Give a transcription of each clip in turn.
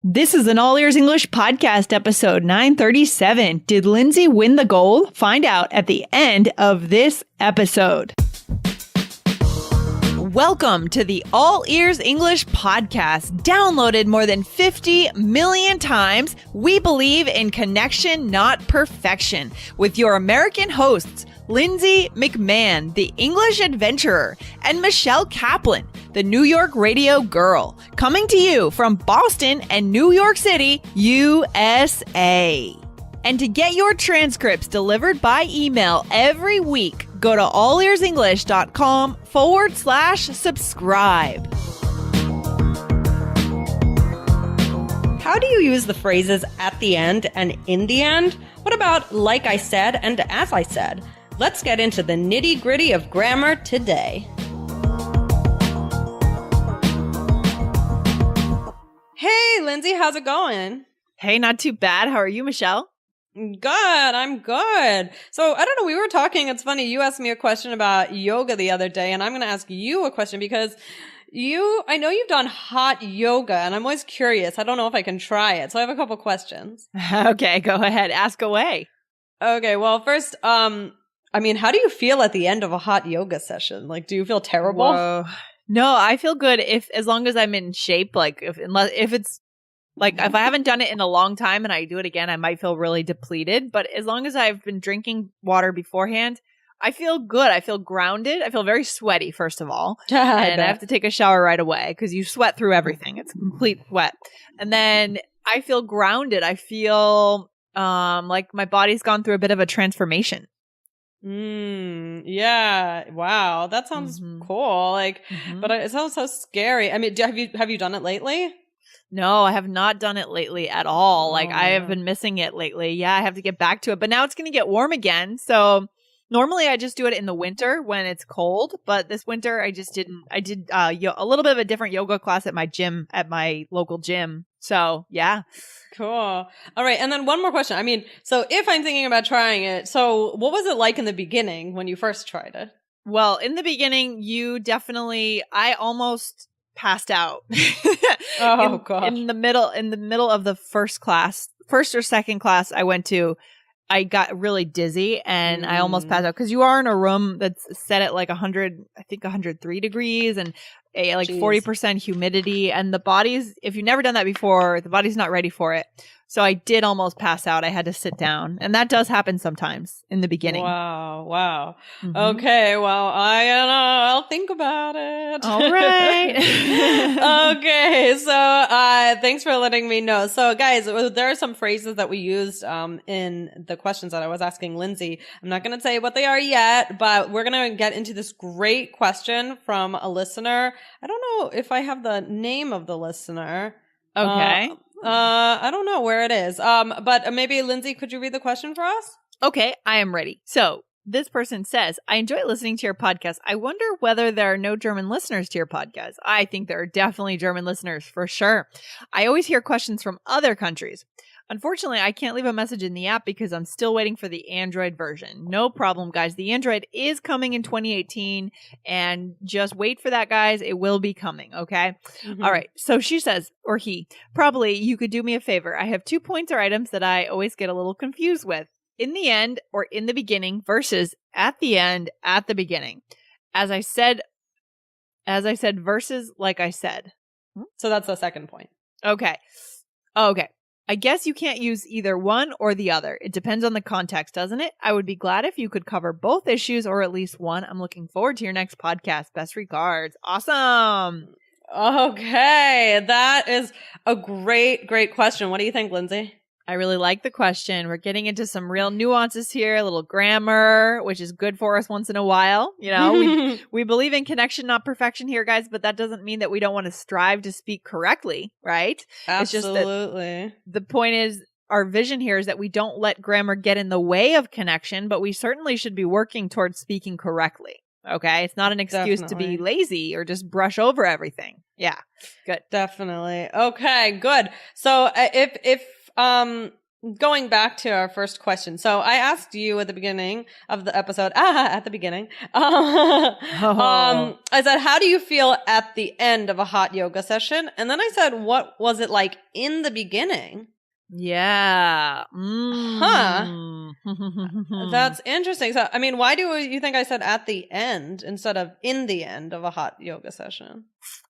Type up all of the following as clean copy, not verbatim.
This is an All Ears English podcast, episode 937. Did Lindsay win the gold? Find out at the end of this episode. Welcome to the All Ears English podcast. Downloaded more than 50 million times, we believe in connection, not perfection. With your American hosts, Lindsay McMahon, the English adventurer, and Michelle Kaplan, the New York radio girl, coming to you from Boston and New York City, USA. And to get your transcripts delivered by email every week, go to allearsenglish.com/subscribe. How do you use the phrases at the end and in the end? What about like I said and as I said? Let's get into the nitty-gritty of grammar today. Hey, Lindsay, how's it going? Hey, not too bad. How are you, Michelle? Good, I'm good. So, I don't know, we were talking, it's funny, you asked me a question about yoga the other day, and I'm going to ask you a question because I know you've done hot yoga, and I'm always curious. I don't know if I can try it, so I have a couple questions. Okay, go ahead. Ask away. Okay, well, first, how do you feel at the end of a hot yoga session? Like, do you feel terrible? Whoa. No, I feel good as long as I'm in shape. Like if I haven't done it in a long time and I do it again, I might feel really depleted. But as long as I've been drinking water beforehand, I feel good. I feel grounded. I feel very sweaty, first of all. And I have to take a shower right away because you sweat through everything. It's complete wet. And then I feel grounded. I feel like my body's gone through a bit of a transformation. Yeah. Wow. That sounds cool. But it sounds so scary. I mean, have you done it lately? No, I have not done it lately at all. I have been missing it lately. Yeah, I have to get back to it. But now it's going to get warm again. So normally I just do it in the winter when it's cold. But this winter I just didn't. I did a little bit of a different yoga class at my gym, at my local gym. So yeah. Cool. All right. And then one more question. I mean, so if I'm thinking about trying it, so what was it like in the beginning when you first tried it? Well, in the beginning, I almost passed out. Oh, gosh. In the middle of the first or second class I went to, I got really dizzy and I almost passed out because you are in a room that's set at like 103 degrees and 40% humidity, and the body's, if you've never done that before, the body's not ready for it. So I did almost pass out. I had to sit down, and that does happen sometimes in the beginning. Wow. Okay, well, I'll think about it. All right. Okay, so thanks for letting me know. So guys, there are some phrases that we used in the questions that I was asking Lindsay. I'm not going to tell you what they are yet, but we're going to get into this great question from a listener. I don't know if I have the name of the listener. Okay. I don't know where it is. But maybe Lindsay, could you read the question for us? Okay, I am ready. So this person says, I enjoy listening to your podcast. I wonder whether there are no German listeners to your podcast. I think there are definitely German listeners for sure. I always hear questions from other countries. Unfortunately, I can't leave a message in the app because I'm still waiting for the Android version. No problem, guys. The Android is coming in 2018, and just wait for that, guys. It will be coming, okay? All right. So she says, or he, probably you could do me a favor. I have 2 points or items that I always get a little confused with. In the end or in the beginning versus at the end, at the beginning. As I said versus like I said. So that's the second point. Okay. I guess you can't use either one or the other. It depends on the context, doesn't it? I would be glad if you could cover both issues or at least one. I'm looking forward to your next podcast. Best regards. Awesome. Okay. That is a great question. What do you think, Lindsay? I really like the question. We're getting into some real nuances here, a little grammar, which is good for us once in a while. You know, we believe in connection, not perfection here, guys, but that doesn't mean that we don't want to strive to speak correctly, right? Absolutely. It's just that the point is, our vision here is that we don't let grammar get in the way of connection, but we certainly should be working towards speaking correctly. Okay. It's not an excuse to be lazy or just brush over everything. Yeah. Good. Definitely. Okay, good. So if going back to our first question. So I asked you at the beginning of the episode, I said, how do you feel at the end of a hot yoga session? And then I said, what was it like in the beginning? Yeah. That's interesting. So, I mean, why do you think I said at the end instead of in the end of a hot yoga session?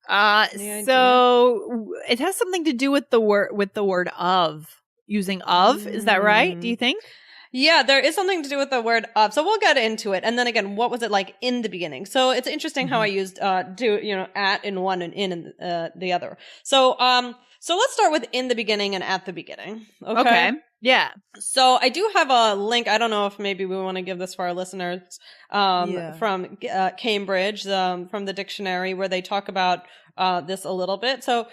So it has something to do with the word of. Using of, is that right? Do you think? Yeah, there is something to do with the word of. So we'll get into it. And then again, what was it like in the beginning? So it's interesting how I used at in one and in the other. So let's start with in the beginning and at the beginning. Okay. Yeah. So I do have a link. I don't know if maybe we want to give this for our listeners from Cambridge, from the dictionary, where they talk about this a little bit. So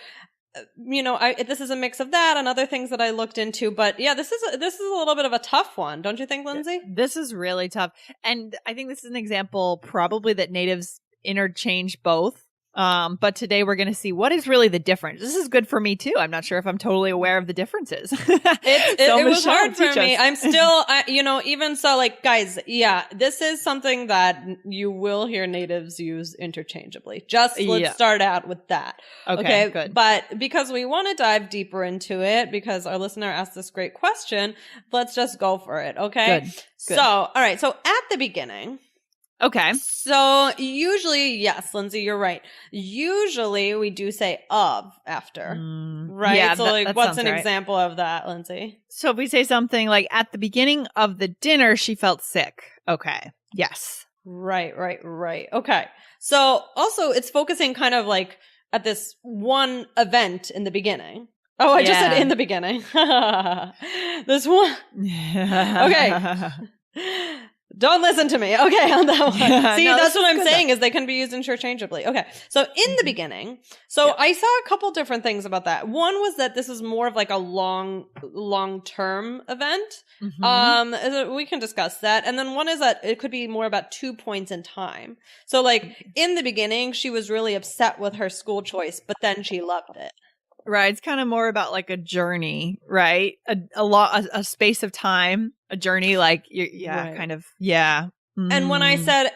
this is a mix of that and other things that I looked into, but yeah, this is a little bit of a tough one, don't you think, Lindsay? This is really tough, and I think this is an example probably that natives interchange both. But today we're going to see what is really the difference. This is good for me too. I'm not sure if I'm totally aware of the differences. It was hard for me. I'm still, even so, like, guys, yeah, this is something that you will hear natives use interchangeably. Let's start out with that. Okay, good. But because we want to dive deeper into it, because our listener asked this great question, let's just go for it. Okay. Good. So, all right. So at the beginning. Okay. So usually, yes, Lindsay, you're right. Usually we do say of after, right? Yeah, so like, what's an example of that, Lindsay? So if we say something like, at the beginning of the dinner, she felt sick. Okay. Yes. Right. Okay. So also it's focusing kind of like at this one event in the beginning. Oh, I just said in the beginning. This one. Okay. Don't listen to me. Okay, on that one. See, that's what I'm saying is they can be used interchangeably. Okay, so in the beginning, I saw a couple different things about that. One was that this is more of like a long-term event. We can discuss that. And then one is that it could be more about 2 points in time. So like in the beginning, she was really upset with her school choice, but then she loved it. Right. It's kind of more about like a journey, right? A space of time, a journey, like, right. Kind of, yeah. And when I said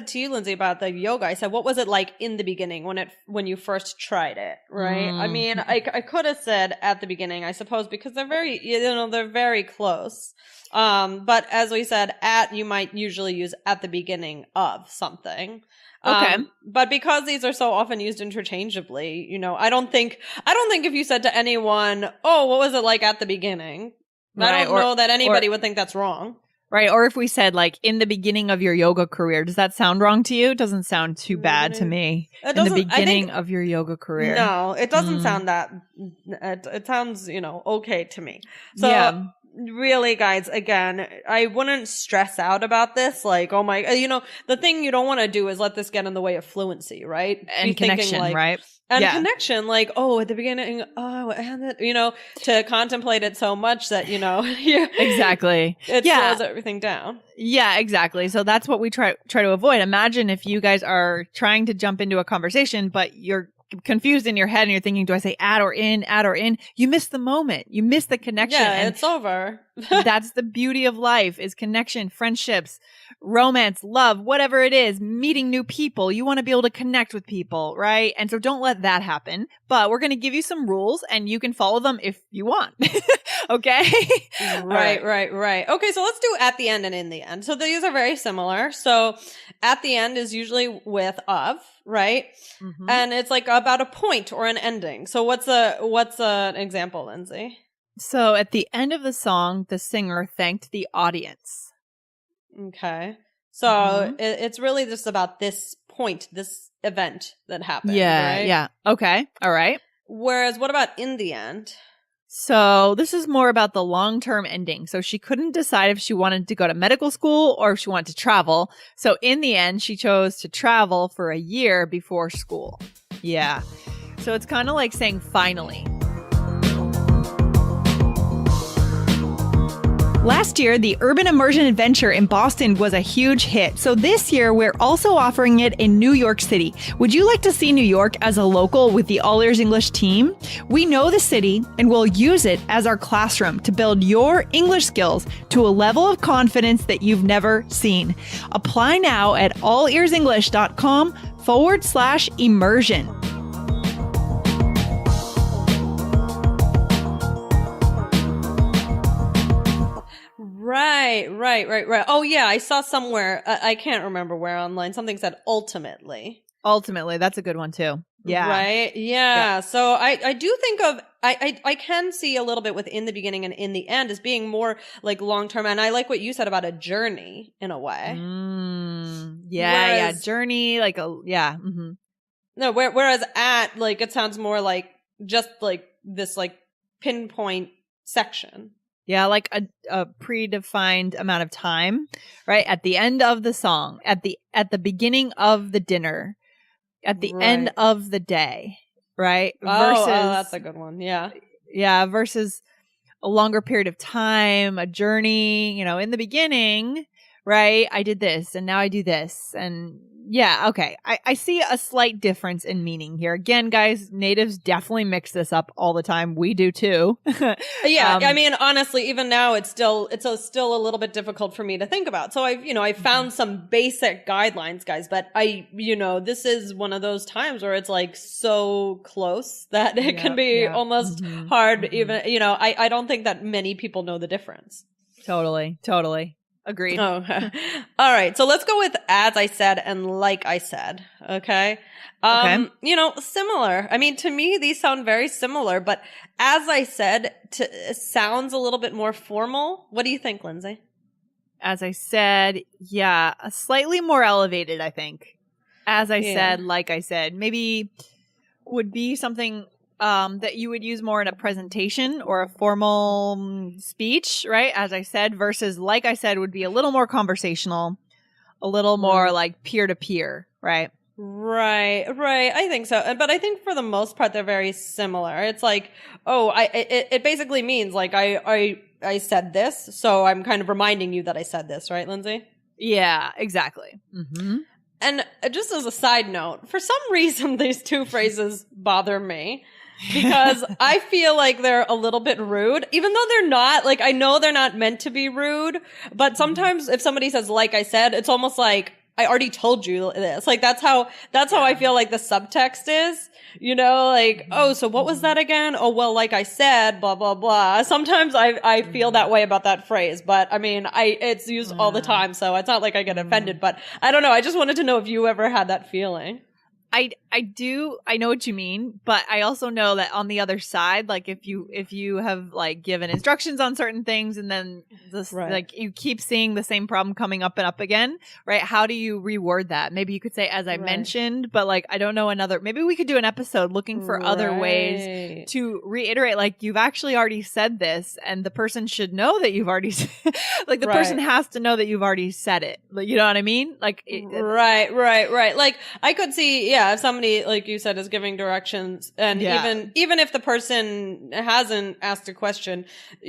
to you, Lindsay, about the yoga, I said, what was it like in the beginning when you first tried it? Right. I mean, I could have said at the beginning, I suppose, because they're very close. But as we said, you might usually use at the beginning of something. Okay. But because these are so often used interchangeably, I don't think if you said to anyone, oh, what was it like at the beginning? Right, I don't know that anybody would think that's wrong. Right. Or if we said like in the beginning of your yoga career, does that sound wrong to you? It doesn't sound too bad to me. In the beginning of your yoga career. No, it doesn't sound that. It sounds, okay to me. So really, guys, again, I wouldn't stress out about this. Like, oh my, the thing you don't want to do is let this get in the way of fluency, right? And connection, right? And connection, like, oh, at the beginning, to contemplate it so much that, exactly. It slows everything down. Yeah, exactly. So that's what we try to avoid. Imagine if you guys are trying to jump into a conversation, but you're confused in your head and you're thinking, do I say at or in? You miss the moment. You miss the connection. Yeah, and it's over. That's the beauty of life, is connection, friendships, romance, love, whatever it is, meeting new people. You want to be able to connect with people, right? And so don't let that happen. But we're going to give you some rules and you can follow them if you want. Okay? Right. Okay, so let's do at the end and in the end. So these are very similar. So at the end is usually with of, right? And it's like about a point or an ending. So what's an example, Lindsay? So at the end of the song, the singer thanked the audience. Okay. So it's really just about this point, this event that happened. Yeah. Right? Yeah. Okay. All right. Whereas what about in the end? So this is more about the long-term ending. So she couldn't decide if she wanted to go to medical school or if she wanted to travel. So in the end, she chose to travel for a year before school. Yeah. So it's kind of like saying finally. Last year, the Urban Immersion Adventure in Boston was a huge hit. So this year, we're also offering it in New York City. Would you like to see New York as a local with the All Ears English team? We know the city and we'll use it as our classroom to build your English skills to a level of confidence that you've never seen. Apply now at allearsenglish.com/immersion. Right. Oh yeah, I saw somewhere, I can't remember where online, something said ultimately. Ultimately, that's a good one too. Yeah. Right? Yeah. So I do think of, I can see a little bit within the beginning and in the end as being more like long term. And I like what you said about a journey in a way. Yeah. Journey, like mm-hmm. No, whereas at, like, it sounds more like just like this like pinpoint section. Yeah, like a predefined amount of time, right? At the end of the song, at the beginning of the dinner, at the end of the day, right? Versus, that's a good one. Yeah. Yeah, versus a longer period of time, a journey, in the beginning, right? I did this and now I do this. And yeah, okay. I see a slight difference in meaning here. Again, guys, natives definitely mix this up all the time. We do too. Yeah, I mean, honestly, even now it's still a little bit difficult for me to think about. So I found some basic guidelines, guys, but this is one of those times where it's like so close that it can be almost hard. Even, I don't think that many people know the difference. Totally. Agreed. Okay. All right. So let's go with as I said and like I said. Okay. Similar. I mean, to me, these sound very similar, but as I said, sounds a little bit more formal. What do you think, Lindsay? As I said, yeah, slightly more elevated, I think. As I said, like I said, maybe would be something that you would use more in a presentation or a formal speech, right? As I said, versus like I said would be a little more conversational, a little more like peer-to-peer, right? Right. I think so. But I think for the most part, they're very similar. It's like, it basically means like I said this, so I'm kind of reminding you that I said this, right, Lindsay? Yeah, exactly. Mm-hmm. And just as a side note, for some reason, these two phrases bother me. Because I feel like they're a little bit rude, even though they're not. Like, I know they're not meant to be rude, but sometimes if somebody says, like I said, it's almost like, I already told you this. Like, that's how I feel like the subtext is, like, oh, so what was that again? Oh, well, like I said, blah, blah, blah. Sometimes I feel that way about that phrase, but I mean, it's used all the time, so it's not like I get offended, but I don't know. I just wanted to know if you ever had that feeling. I do. I know what you mean, but I also know that on the other side, like if you have like given instructions on certain things and then this like you keep seeing the same problem coming up and up again, right? How do you reword that? Maybe you could say, as I mentioned, but like, I don't know maybe we could do an episode looking for other ways to reiterate, like you've actually already said this and the person should know that you've already like the person has to know that you've already said it. Like, you know what I mean? Like, right. Like I could see, if somebody, like you said, is giving directions and even if the person hasn't asked a question,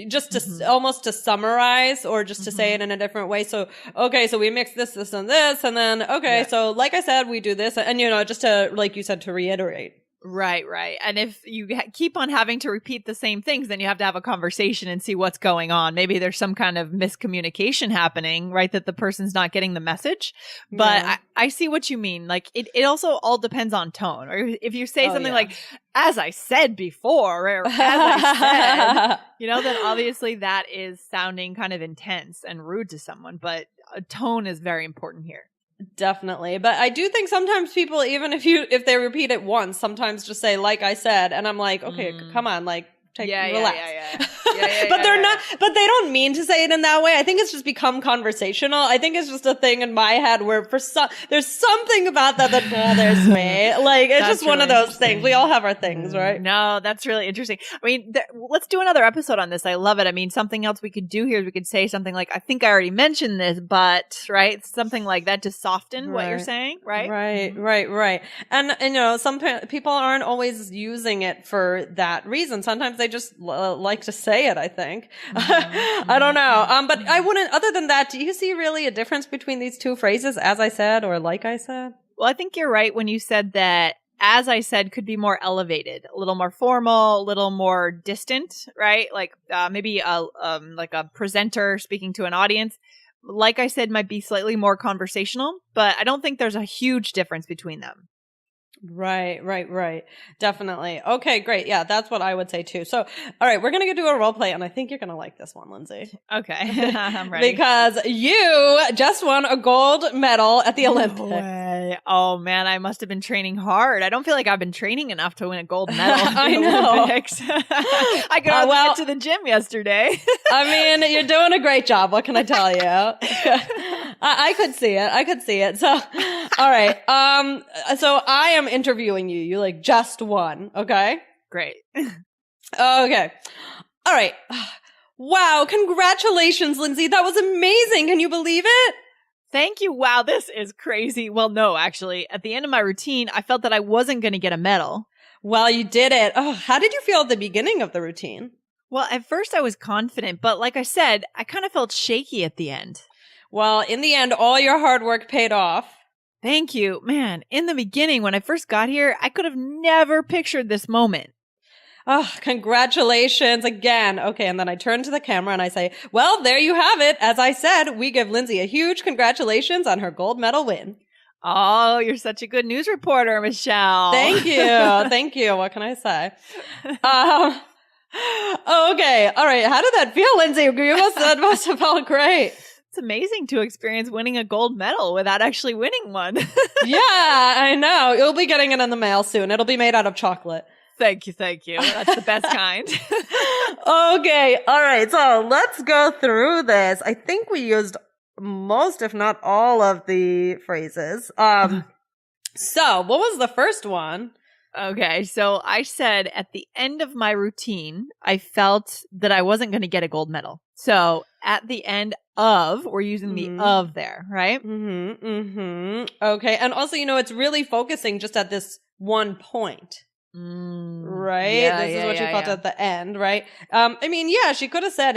just to almost to summarize or just to say it in a different way. So, okay, so we mix this and this, and then, so like I said, we do this, and just to, like you said, to reiterate. Right. And if you keep on having to repeat the same things, then you have to have a conversation and see what's going on. Maybe there's some kind of miscommunication happening, right? That the person's not getting the message. But I see what you mean. Like it also all depends on tone. Or if you say something like, as I said before, or as I said, then obviously that is sounding kind of intense and rude to someone. But tone is very important here. Definitely. But I do think sometimes people, even if they repeat it once, sometimes just say, like I said, and I'm like, okay, come on, like, relax. But they're not, but they don't mean to say it in that way. I think it's just become conversational. I think it's just a thing in my head where there's something about that bothers me. Like, it's just one of those things. We all have our things, right? No, that's really interesting. I mean, let's do another episode on this. I love it. I mean, something else we could do here is we could say something like, I think I already mentioned this, but, right? Something like that to soften what you're saying, right? Right. And some people aren't always using it for that reason. Sometimes they just like to say say it, I think. I don't know. But I wouldn't, other than that, do you see really a difference between these two phrases, as I said, or like I said? Well, I think you're right when you said that as I said could be more elevated, a little more formal, a little more distant, right? Like maybe like a presenter speaking to an audience. Like I said, might be slightly more conversational, but I don't think there's a huge difference between them. Right. Definitely. Okay, great. Yeah, that's what I would say too. So, all right, we're going to do a role play, and I think you're going to like this one, Lindsay. Okay, I'm ready. Because you just won a gold medal at the Olympics. No way. Oh man, I must have been training hard. I don't feel like I've been training enough to win a gold medal at the Olympics. I could only get to the gym yesterday. I mean, you're doing a great job. What can I tell you? I could see it. So, all right. So I am interviewing you. You like just won. Okay. Great. Okay. All right. Wow. Congratulations, Lindsay. That was amazing. Can you believe it? Thank you. Wow. This is crazy. Well, no, actually, at the end of my routine, I felt that I wasn't going to get a medal. Well, you did it. Oh, how did you feel at the beginning of the routine? Well, at first I was confident, but like I said, I kind of felt shaky at the end. Well, in the end, all your hard work paid off. Thank you. Man, in the beginning, when I first got here, I could have never pictured this moment. Oh, congratulations again. Okay, and then I turn to the camera and I say, well, there you have it. As I said, we give Lindsay a huge congratulations on her gold medal win. Oh, you're such a good news reporter, Michelle. Thank you. Thank you. What can I say? Okay. All right. How did that feel, Lindsay? That must have felt great. It's amazing to experience winning a gold medal without actually winning one. Yeah, I know. You'll be getting it in the mail soon. It'll be made out of chocolate. Thank you. That's the best kind. Okay. All right. So let's go through this. I think we used most, if not all, of the phrases. So what was the first one? Okay, so I said at the end of my routine, I felt that I wasn't going to get a gold medal. So at the end of, we're using the of there, right? Okay. And also, it's really focusing just at this one point. Right? Yeah, this is what you felt at the end, right? I mean, yeah, she could have said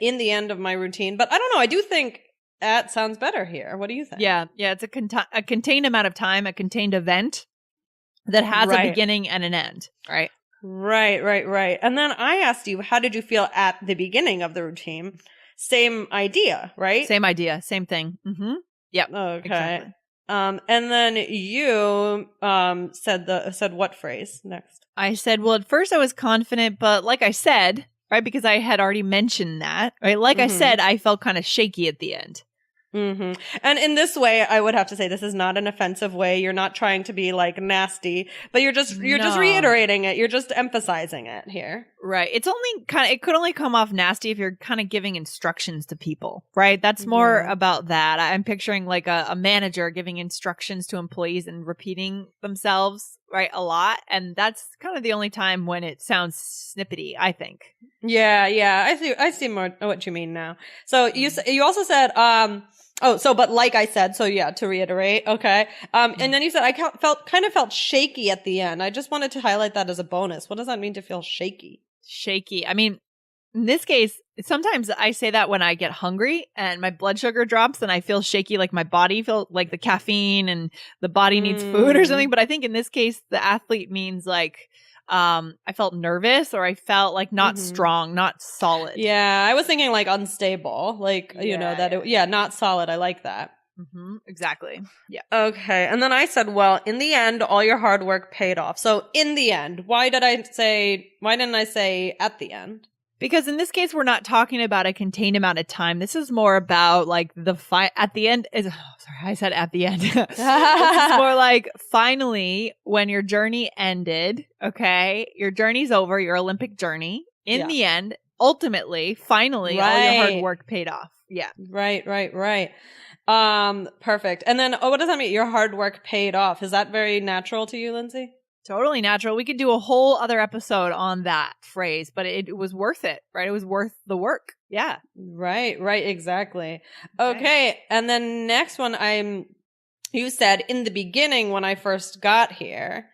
in the end of my routine, but I don't know. I do think that sounds better here. What do you think? Yeah, it's a contained amount of time, a contained event that has a beginning and an end, right? Right. And then I asked you, how did you feel at the beginning of the routine? Same idea, right? Same idea, same thing. Yep. Okay. Exactly. And then you said what phrase next? I said, well, at first I was confident, but like I said, right, because I had already mentioned that, right? Like I said, I felt kind of shaky at the end. And in this way, I would have to say this is not an offensive way. You're not trying to be like nasty, but you're just reiterating it. You're just emphasizing it here. Right. It's only it could only come off nasty if you're kind of giving instructions to people, right? That's more about that. I'm picturing like a manager giving instructions to employees and repeating themselves, right, a lot. And that's kind of the only time when it sounds snippety, I think. Yeah. I see more what you mean now. So you also said, but like I said, so yeah, to reiterate, okay. And then you said, I felt shaky at the end. I just wanted to highlight that as a bonus. What does that mean to feel shaky? Shaky. I mean, in this case, sometimes I say that when I get hungry and my blood sugar drops and I feel shaky, like my body feels like the caffeine and the body needs food or something. But I think in this case, the athlete means like, I felt nervous or I felt like not strong, not solid. Yeah. I was thinking like unstable, like, not solid. I like that. Exactly. Yeah. Okay. And then I said, well, in the end, all your hard work paid off. So in the end, why didn't I say at the end? Because in this case, we're not talking about a contained amount of time. This is more about like the at the end is, I said at the end. This is more like finally when your journey ended, okay, your journey's over, your Olympic journey. In the end, ultimately, finally, all your hard work paid off. Yeah. Right. Perfect. And then, what does that mean? Your hard work paid off. Is that very natural to you, Lindsay? Totally natural. We could do a whole other episode on that phrase, but it was worth it, right? It was worth the work. Yeah. Right. Exactly. Okay. And then next one, you said in the beginning when I first got here,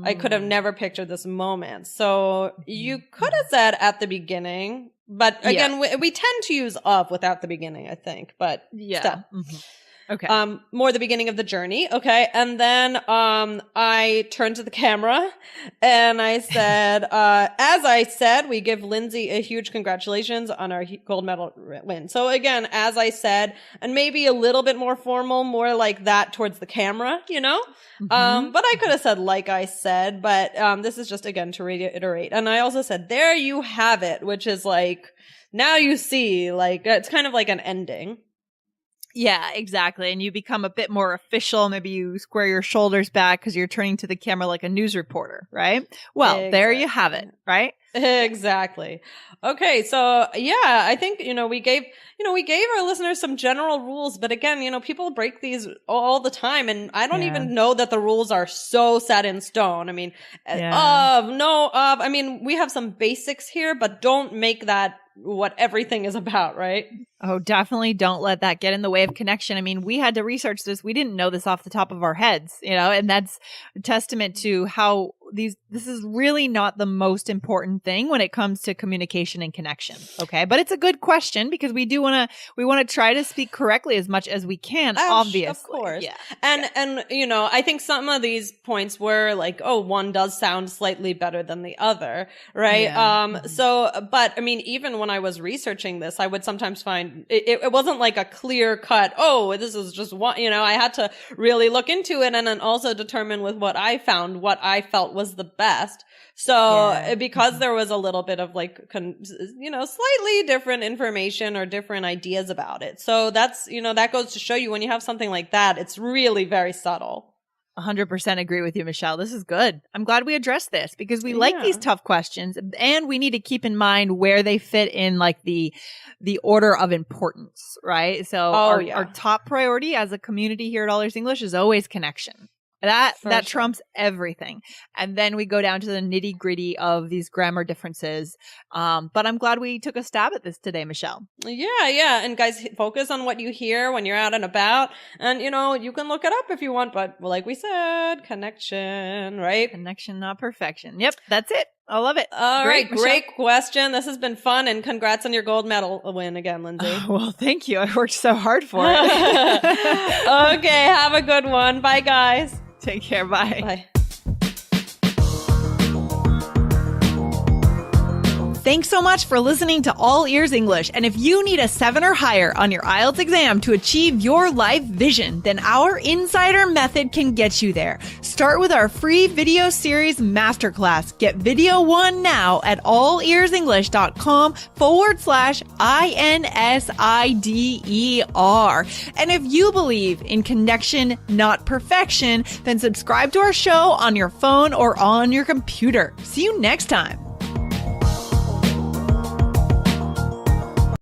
I could have never pictured this moment. So you could have said at the beginning, But again, we tend to use of without the beginning, I think. But still. Okay. More the beginning of the journey. Okay. And then, I turned to the camera and I said, as I said, we give Lindsay a huge congratulations on our gold medal win. So again, as I said, and maybe a little bit more formal, more like that towards the camera, you know? But I could have said, like I said, but, this is just again to reiterate. And I also said, there you have it, which is like, now you see, like, it's kind of like an ending. Yeah, exactly. And you become a bit more official. Maybe you square your shoulders back because you're turning to the camera like a news reporter, right? Well, there you have it, right? Exactly. Okay. So yeah, I think, we gave our listeners some general rules, but again, people break these all the time. And I don't even know that the rules are so set in stone. I mean, I mean, we have some basics here, but don't make that what everything is about, right? Oh, definitely don't let that get in the way of connection. I mean, we had to research this. We didn't know this off the top of our heads, and that's a testament to how this is really not the most important thing when it comes to communication and connection. Okay. But it's a good question because we want to try to speak correctly as much as we can, obviously. Of course. Yeah. And, I think some of these points were like, oh, one does sound slightly better than the other. Right. Yeah. But I mean, even when I was researching this, I would sometimes find it wasn't like a clear cut, oh, this is just one, I had to really look into it and then also determine with what I found, what I felt was the best. So because there was a little bit of like, slightly different information or different ideas about it. So that's, that goes to show you when you have something like that, it's really very subtle. 100% agree with you, Michelle. This is good. I'm glad we addressed this because we like these tough questions and we need to keep in mind where they fit in like the order of importance, right? So our top priority as a community here at All Ears English is always connection. That trumps everything. And then we go down to the nitty gritty of these grammar differences. But I'm glad we took a stab at this today, Michelle. Yeah. And guys, focus on what you hear when you're out and about. And, you can look it up if you want. But like we said, connection, right? Connection, not perfection. Yep. That's it. I love it. All right. Great question. This has been fun. And congrats on your gold medal win again, Lindsay. Well, thank you. I worked so hard for it. Okay. Have a good one. Bye, guys. Take care. Bye. Bye. Thanks so much for listening to All Ears English. And if you need a 7 or higher on your IELTS exam to achieve your life vision, then our Insider Method can get you there. Start with our free video series masterclass. Get video 1 now at allearsenglish.com/INSIDER. And if you believe in connection, not perfection, then subscribe to our show on your phone or on your computer. See you next time.